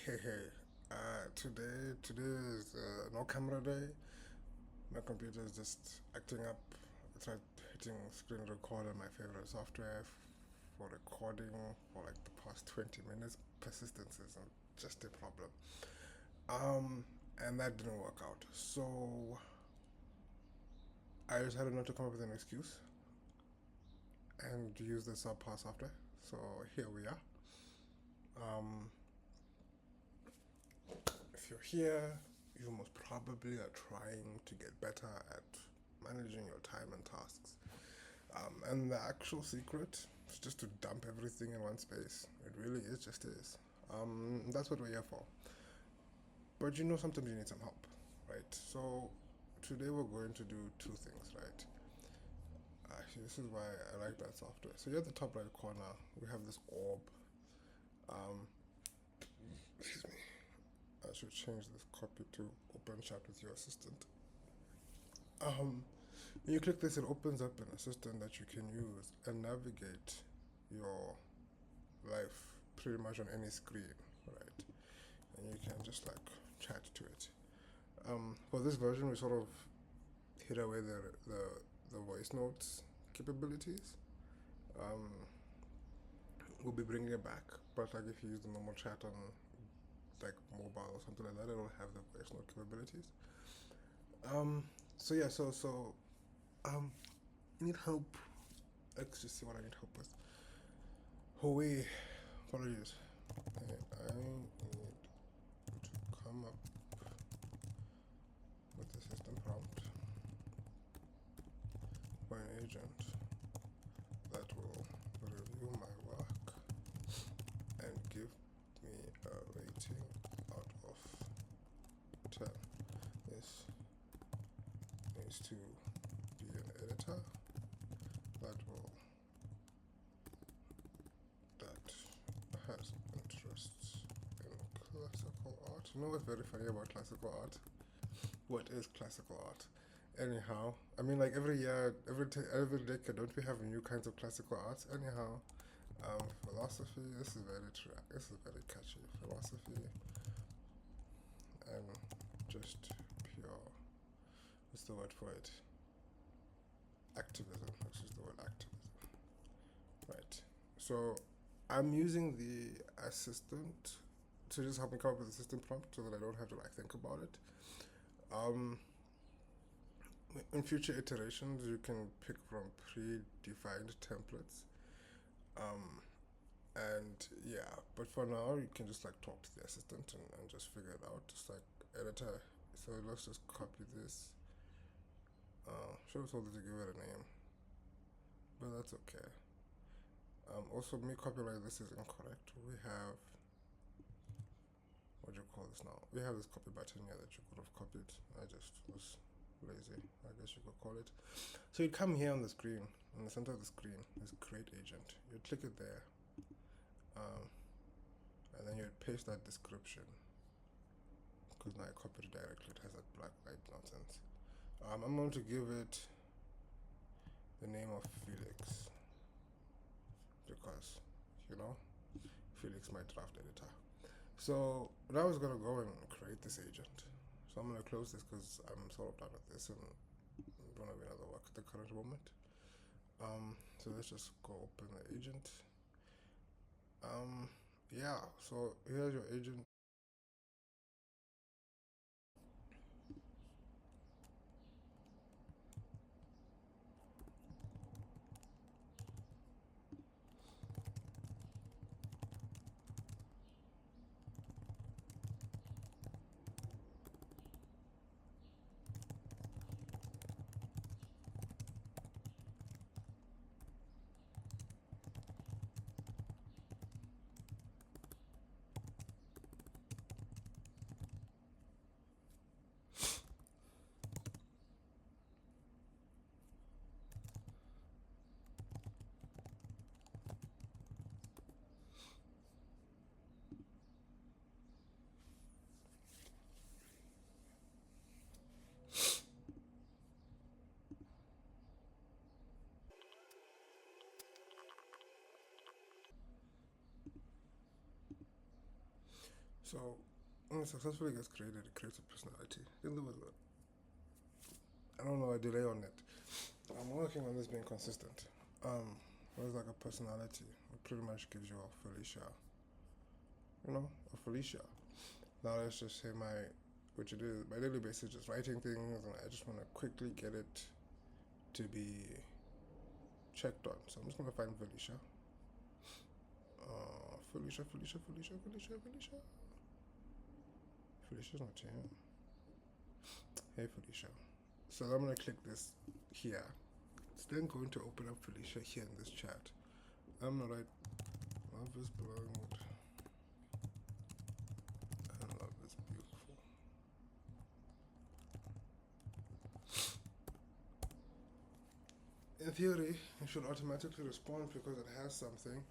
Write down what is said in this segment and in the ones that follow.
Hey, today is no camera day. My computer is just acting up. I tried hitting screen record on my favorite software for recording for like the past 20 minutes. Persistence is just a problem. Um, and that didn't work out. So I decided not to come up with an excuse and use the subpar software. So here we are. Um, if you're here, you most probably are trying to get better at managing your time and tasks. And the actual secret is just to dump everything in one space. It really is just is. That's what we're here for. But sometimes you need some help, right? So today we're going to do two things, right? Actually, this is why I like that software. So here at the top right corner, we have this orb. Um, excuse me. I should change this copy to open chat with your assistant. Um, when you click this, it opens up an assistant that you can use and navigate your life pretty much on any screen, right? And you can just like chat to it. For this version, we sort of hid away the voice notes capabilities. Um, we'll be bringing it back, but like if you use the normal chat on like mobile or something like that, it'll have the voice note capabilities. Um, so yeah, so need help. Let's just see what I need help with. Hoey, apologies. I need to come up with the system prompt for an agent that will review my work and give me a rating out of 10. This needs to be an editor that will that has interests in classical art. You know what's very funny about classical art? What is classical art? Anyhow, I mean, like every year, every decade, don't we have new kinds of classical art? Anyhow, philosophy. This is very catchy. Philosophy and just pure. What's the word for it? Activism. Let's use the word activism. Right. So I'm using the assistant to just help me come up with a system prompt so that I don't have to like think about it. Um, in future iterations, you can pick from predefined templates. Um, and yeah, but for now, you can just like talk to the assistant and just figure it out. Just like editor. So let's just copy this. Should have told it to give it a name, but that's okay. Also, me copyright this is incorrect. We have what do you call this now? We have this copy button here that you could have copied. I just was lazy, I guess you could call it. So you'd come here on the screen, in the center of the screen, there's create agent. You'd click it there, and then you'd paste that description. Because now I copied it directly, it has that black light nonsense. I'm going to give it the name of Felix because, you know, Felix, my draft editor. So now I was gonna go and create this agent. So I'm gonna close this because I'm sort of done with this and don't have any other work at the current moment. So let's just go open the agent. Yeah. So here's your agent. So when it successfully gets created, it creates a personality. Then there was I don't know, a delay on it. I'm working on this being consistent. There's like a personality. It pretty much gives you a Felicia. A Felicia. Now let's just say which it is, my daily basis just writing things, and I just want to quickly get it to be checked on. So I'm just gonna find Felicia. Felicia. Felicia's not here. Hey, Felicia. So I'm gonna click this here. It's then going to open up Felicia here in this chat. I'm gonna write love is blind and love is beautiful. In theory, it should automatically respond because it has something.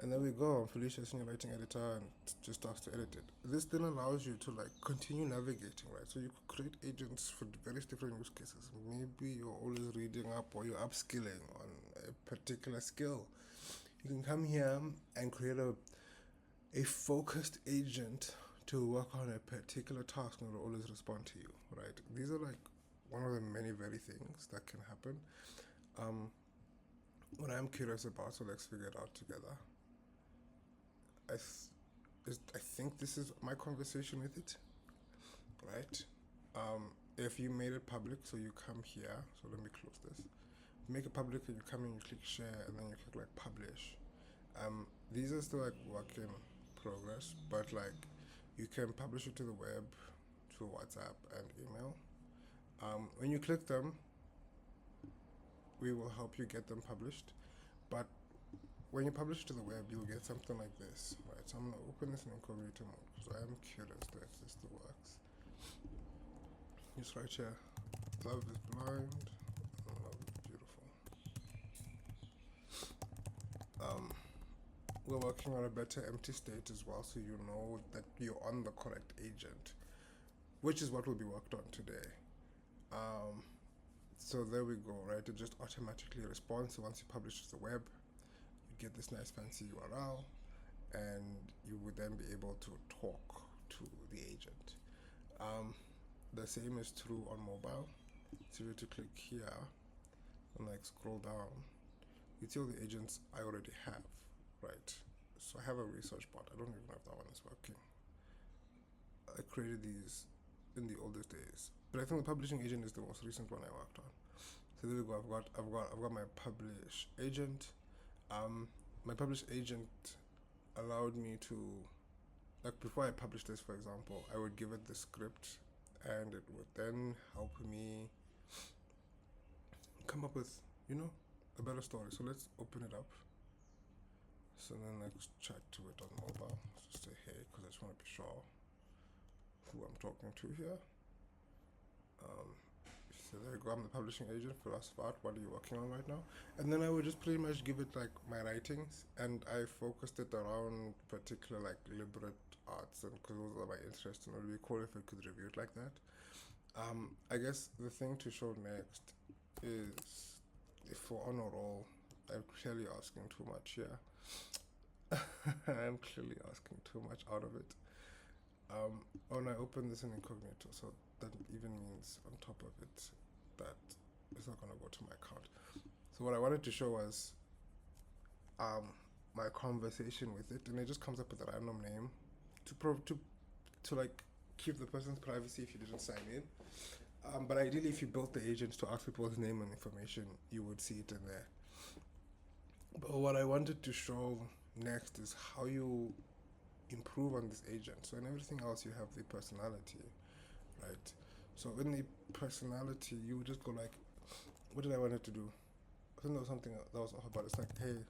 And there we go. Felicia's in your writing editor and just starts to edit it. This then allows you to continue navigating, right? So you could create agents for various different use cases. Maybe you're always reading up or you're upskilling on a particular skill. You can come here and create a focused agent to work on a particular task and it will always respond to you, right? These are one of the many very things that can happen. What I'm curious about, so let's figure it out together. I think this is my conversation with it, right? If you made it public, so you come here, so let me close this. Make it public and you come in, you click share, and then you click publish. These are still work in progress, but you can publish it to the web, to WhatsApp and email. When you click them, we will help you get them published, but when you publish it to the web, you'll get something like this, right? So I'm gonna open this in incognito mode because I am curious that if this still works. Just right here, love is blind, and love is beautiful. We're working on a better empty state as well, so you know that you're on the correct agent, which is what will be worked on today. So there we go, right? It just automatically responds. So once you publish to the web, you get this nice fancy URL, and you would then be able to talk to the agent. The same is true on mobile. So you have to click here and scroll down. You see all the agents I already have, right? So I have a research bot. I don't even know if that one is working. I created these in the oldest days, but I think the publishing agent is the most recent one I worked on. So there we go. I've got my publish agent. My publish agent allowed me to, before I publish this, for example, I would give it the script, and it would then help me come up with, a better story. So let's open it up. So then let's chat to it on mobile. Just say hey, because I just want to be sure who I'm talking to here. So there you go. I'm the publishing agent for us. What are you working on right now? And then I would just pretty much give it my writings, and I focused it around particular liberate arts, and because those are my interests, and it would be cool if I could review it like that. I guess the thing to show next is if for honor roll, I'm clearly asking too much here. I'm clearly asking too much out of it. When I open this in incognito, so that even means on top of it that it's not going to go to my account. So what I wanted to show was my conversation with it, and it just comes up with a random name to keep the person's privacy if you didn't sign in. But ideally, if you built the agent to ask people's name and information, you would see it in there. But what I wanted to show next is how you improve on this agent. So in everything else, you have the personality, right? So in the personality, you would just go what did I want it to do? I think there was something that was off about it. It's hey,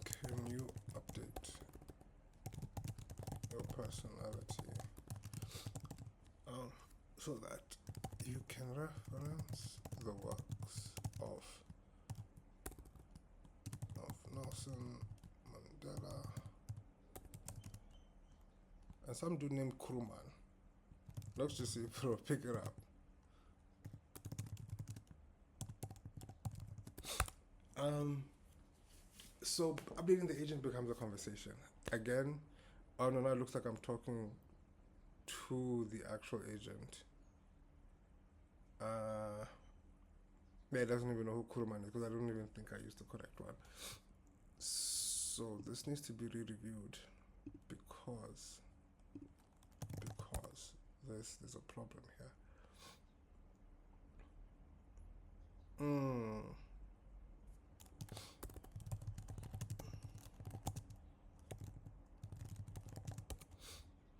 can you update your personality so that you can reference the works of Nelson Mandela and some dude named Krumman. Let's just see if it'll pick it up. So updating the agent becomes a conversation. Again, oh no, now it looks like I'm talking to the actual agent. Uh, yeah, it doesn't even know who Kuruman is because I don't even think I used the correct one. So this needs to be re-reviewed because there's a problem here. Mm.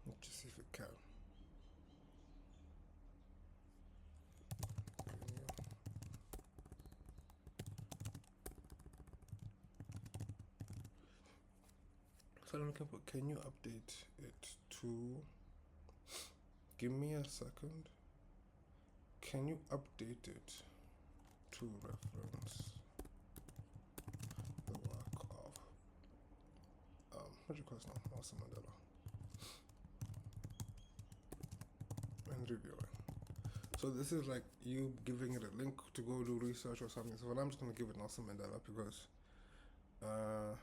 Let's just see if it can. So I'm looking for. Can you update it to? Give me a second. Can you update it to reference the work of what do you call this now? Nelson Mandela and reviewing. So this is like you giving it a link to go do research or something. So I'm just gonna give it Nelson Mandela because uh,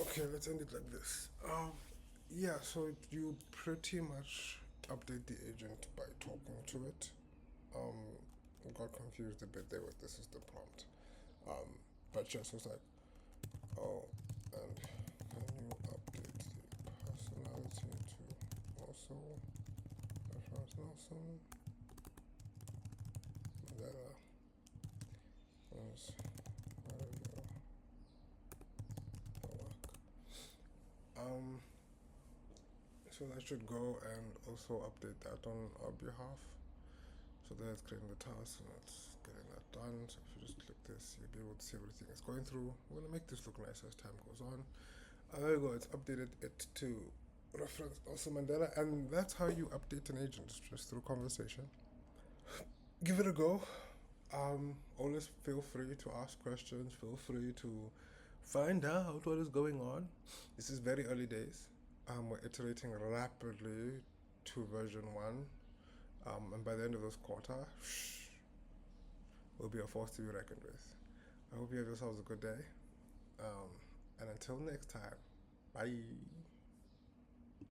okay, let's end it like this. Yeah, so you pretty much update the agent by talking to it. Got confused a bit there with this is the prompt. But just was like, oh, and can you update the personality to also reference Nelson Mandela was part of your work. Um, so that should go and also update that on our behalf. So that's creating the task and that's getting that done. So if you just click this, you'll be able to see everything is going through. We're gonna make this look nice as time goes on. There you go, it's updated it to reference also Mandela, and that's how you update an agent, just through conversation. Give it a go. Always feel free to ask questions, feel free to find out what is going on. This is very early days. We're iterating rapidly to version 1. And by the end of this quarter, will be a force to be reckoned with. I hope you have yourselves a good day. And until next time, bye.